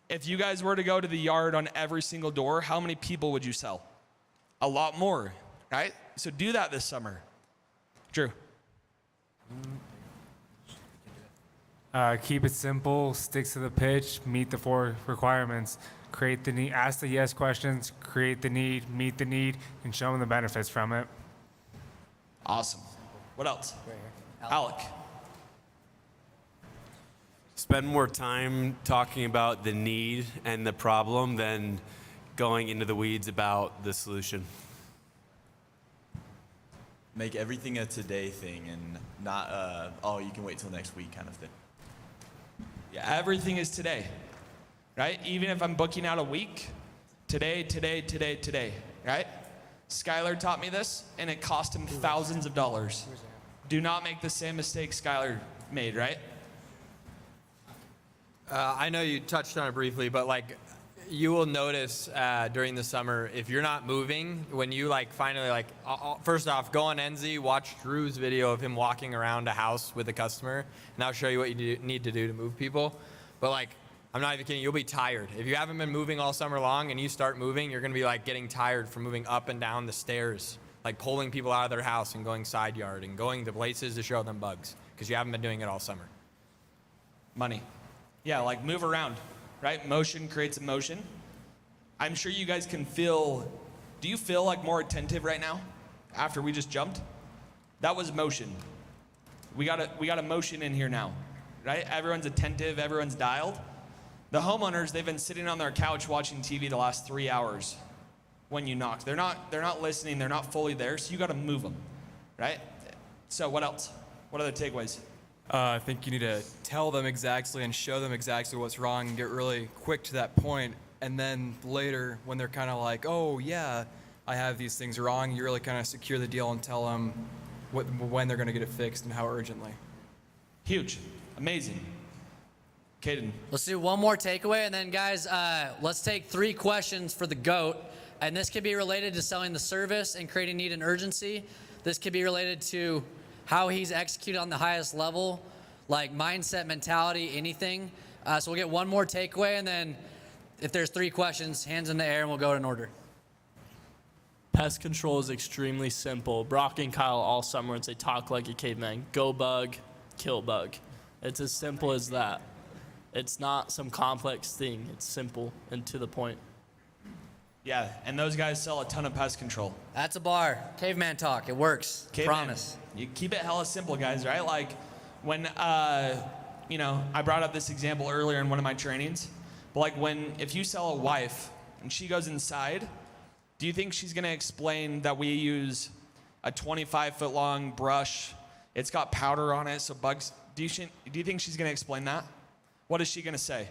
If you guys were to go to the yard on every single door, how many people would you sell? A lot more, right? So do that this summer. Drew. Keep it simple, stick to the pitch, meet the 4 requirements. Create the need, ask the yes questions, create the need, meet the need, and show them the benefits from it. Awesome. What else? Alec. Spend more time talking about the need and the problem than going into the weeds about the solution. Make everything a today thing and not, oh, you can wait till next week kind of thing. Yeah, everything is today, right? Even if I'm booking out a week, today, right? Skylar taught me this, and it cost him thousands of dollars. Do not make the same mistake Skylar made, right? I know you touched on it briefly, but like, you will notice during the summer, if you're not moving, when you like finally like, first off, go on NZ, watch Drew's video of him walking around a house with a customer, and I'll show you what you need to do to move people. But like, I'm not even kidding, you'll be tired. If you haven't been moving all summer long and you start moving, you're gonna be like getting tired from moving up and down the stairs, like pulling people out of their house and going side yard and going to places to show them bugs, because you haven't been doing it all summer. Money. Yeah, like move around. Right? Motion creates emotion. I'm sure you guys can feel, do you feel like more attentive right now after we just jumped? That was motion. We got a motion in here now, right? Everyone's attentive, everyone's dialed. The homeowners, they've been sitting on their couch watching TV the last 3 hours when you knocked. They're not listening, they're not fully there, so you got to move them, right? So what else? What other takeaways? I think you need to tell them exactly and show them exactly what's wrong and get really quick to that point. And then later, when they're kind of like, oh, yeah, I have these things wrong, you really kind of secure the deal and tell them when they're going to get it fixed and how urgently. Huge. Amazing. Caden. Let's do one more takeaway, and then, guys, let's take 3 questions for the GOAT. And this could be related to selling the service and creating need and urgency. This could be related to how he's executed on the highest level, like mindset, mentality, anything. So we'll get one more takeaway, and then if there's 3 questions, hands in the air, and we'll go in order. Pest control is extremely simple. Brock and Kyle all summer would say, talk like a caveman. Go bug, kill bug. It's as simple as that. It's not some complex thing. It's simple and to the point. Yeah, and those guys sell a ton of pest control. That's a bar. Caveman talk. It works. Promise. You keep it hella simple, guys, right? Like when, you know, I brought up this example earlier in one of my trainings, but like if you sell a wife and she goes inside, do you think she's gonna explain that we use a 25-foot long brush? It's got powder on it, so bugs, do you think she's gonna explain that? What is she gonna say?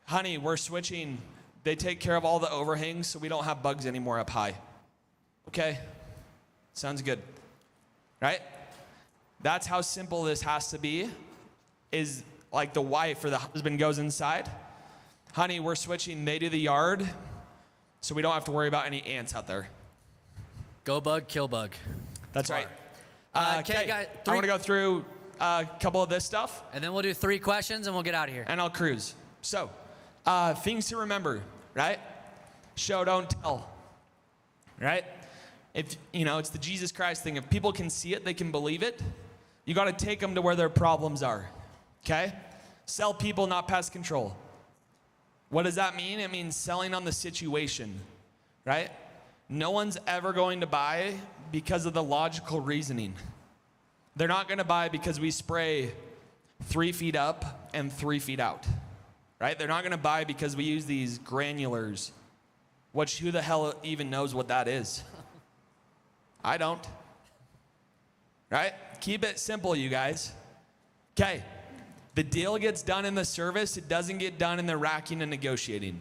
Honey, we're switching. They take care of all the overhangs so we don't have bugs anymore up high. Okay, sounds good, right? That's how simple this has to be, is like the wife or the husband goes inside. Honey, we're switching, they do the yard, so we don't have to worry about any ants out there. Go bug, kill bug. That's right. Okay, guys. I want to go through a couple of this stuff. And then we'll do 3 questions and we'll get out of here. And I'll cruise. So, things to remember, right? Show, don't tell, right? If, you know, it's the Jesus Christ thing. If people can see it, they can believe it. You got to take them to where their problems are, okay? Sell people, not pest control. What does that mean? It means selling on the situation, right? No one's ever going to buy because of the logical reasoning. They're not going to buy because we spray 3 feet up and 3 feet out, right? They're not going to buy because we use these granulars, which who the hell even knows what that is? I don't, right? Keep it simple, you guys. Okay, the deal gets done in the service. It doesn't get done in the racking and negotiating.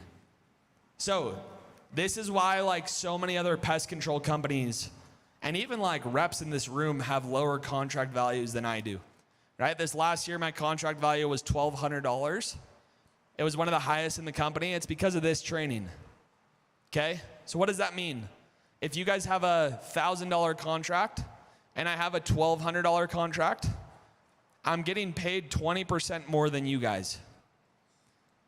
So this is why like so many other pest control companies and even like reps in this room have lower contract values than I do, right? This last year, my contract value was $1,200. It was one of the highest in the company. It's because of this training, okay? So what does that mean? If you guys have a $1,000 contract and I have a $1,200 contract, I'm getting paid 20% more than you guys.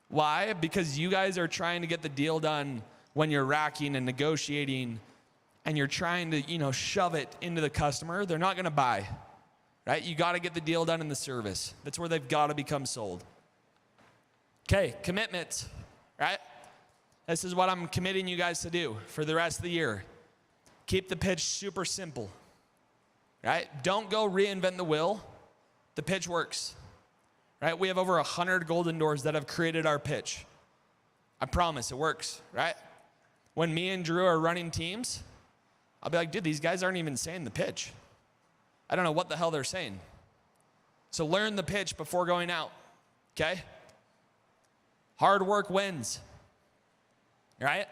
Why? Because you guys are trying to get the deal done when you're racking and negotiating and you're trying to, you know, shove it into the customer. They're not gonna buy, right? You gotta get the deal done in the service. That's where they've gotta become sold. Okay, commitments, right? This is what I'm committing you guys to do for the rest of the year. Keep the pitch super simple, right? Don't go reinvent the wheel. The pitch works, right? We have over 100 golden doors that have created our pitch. I promise it works, right? When me and Drew are running teams, I'll be like, dude, these guys aren't even saying the pitch. I don't know what the hell they're saying. So learn the pitch before going out, okay? Hard work wins, right?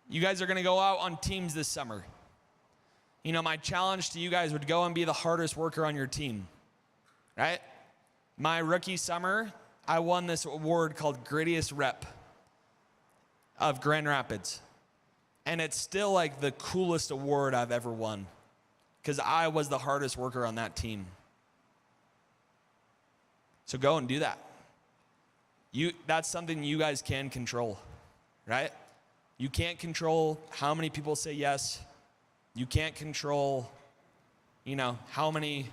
You guys are gonna go out on teams this summer. You know, my challenge to you guys would go and be the hardest worker on your team, right? My rookie summer, I won this award called Grittiest Rep of Grand Rapids. And it's still like the coolest award I've ever won because I was the hardest worker on that team. So go and do that. That's something you guys can control, right? You can't control how many people say yes. You can't control, you know, how many,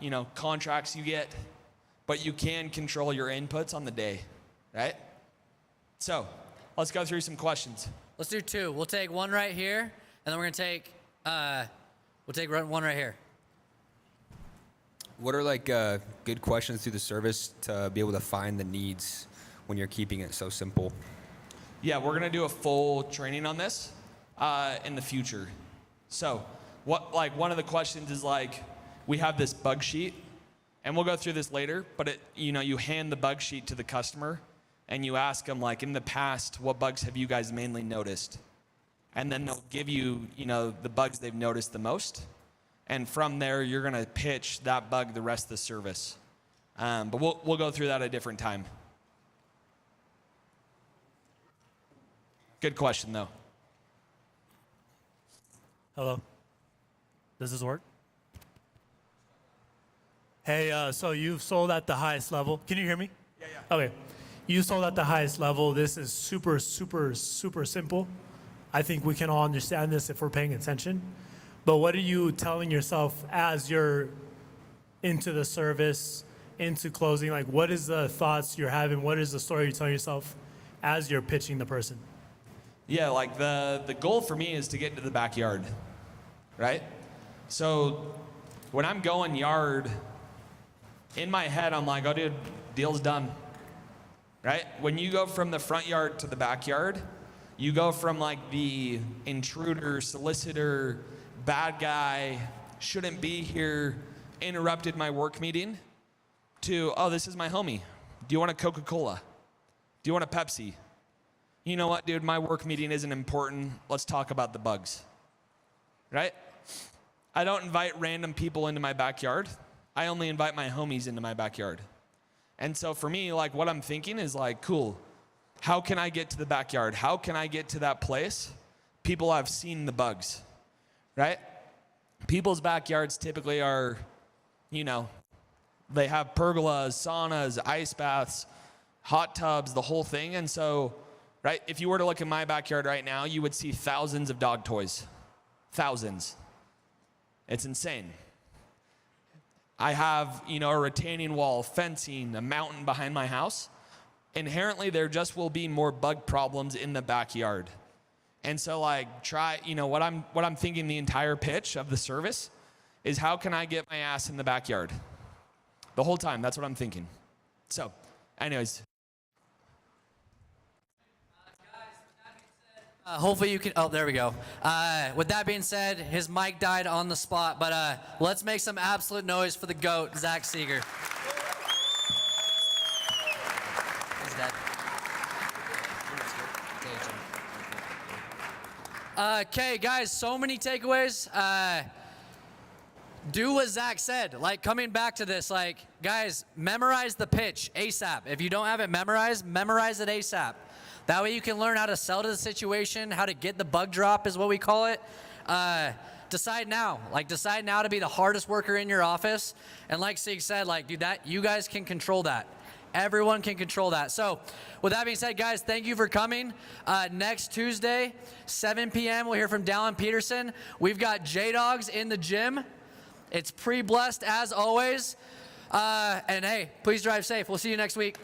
you know, contracts you get, but you can control your inputs on the day, right? So let's go through some questions. Let's do 2. We'll take one right here, and then we're gonna take, one right here. What are like good questions through the service to be able to find the needs when you're keeping it so simple? Yeah, we're gonna do a full training on this in the future. So, one of the questions is like, we have this bug sheet, and we'll go through this later. But you hand the bug sheet to the customer, and you ask them like, in the past, what bugs have you guys mainly noticed? And then they'll give you, the bugs they've noticed the most. And from there, you're gonna pitch that bug the rest of the service. But we'll go through that at a different time. Good question, though. Hello. Does this work? Hey, so you've sold at the highest level. Can you hear me? Yeah. Okay. You sold at the highest level. This is super, super, super simple. I think we can all understand this if we're paying attention. But what are you telling yourself as you're into the service, into closing? Like, what is the thoughts you're having? What is the story you're telling yourself as you're pitching the person? Yeah, like the goal for me is to get into the backyard, right? So when I'm going yard, in my head, I'm like, oh, dude, deal's done, right? When you go from the front yard to the backyard, you go from like the intruder, solicitor, bad guy, shouldn't be here, interrupted my work meeting, to, oh, this is my homie. Do you want a Coca-Cola? Do you want a Pepsi? You know what, dude, my work meeting isn't important. Let's talk about the bugs, right? I don't invite random people into my backyard. I only invite my homies into my backyard. And so for me, like what I'm thinking is like, cool, how can I get to the backyard? How can I get to that place? People have seen the bugs, right? People's backyards typically are, you know, they have pergolas, saunas, ice baths, hot tubs, the whole thing. And so, right, if you were to look in my backyard right now, you would see thousands of dog toys. Thousands. It's insane. I have, you know, a retaining wall, fencing, a mountain behind my house. Inherently, there just will be more bug problems in the backyard. And so like what I'm thinking the entire pitch of the service is how can I get my ass in the backyard? The whole time, that's what I'm thinking. So, anyways. Hopefully you can, oh, there we go. With that being said, his mic died on the spot, but let's make some absolute noise for the GOAT, Zack Seager. He's dead. Okay, guys, so many takeaways. Do what Zack said. Like, coming back to this, like, guys, memorize the pitch ASAP. If you don't have it memorized, memorize it ASAP. That way you can learn how to sell to the situation, how to get the bug drop is what we call it. Decide now. Like, decide now to be the hardest worker in your office. And like Sig said, like, dude, that you guys can control that. Everyone can control that. So with that being said, guys, thank you for coming. Next Tuesday, 7 p.m., we'll hear from Dallin Peterson. We've got J-Dogs in the gym. It's pre-blessed as always. And hey, please drive safe. We'll see you next week.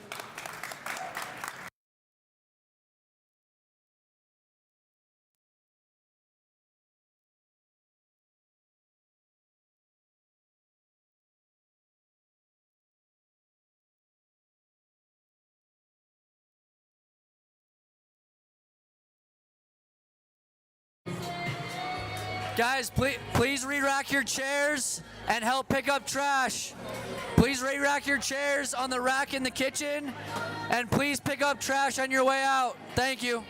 Guys, please re-rack your chairs and help pick up trash. Please re-rack your chairs on the rack in the kitchen, and please pick up trash on your way out. Thank you.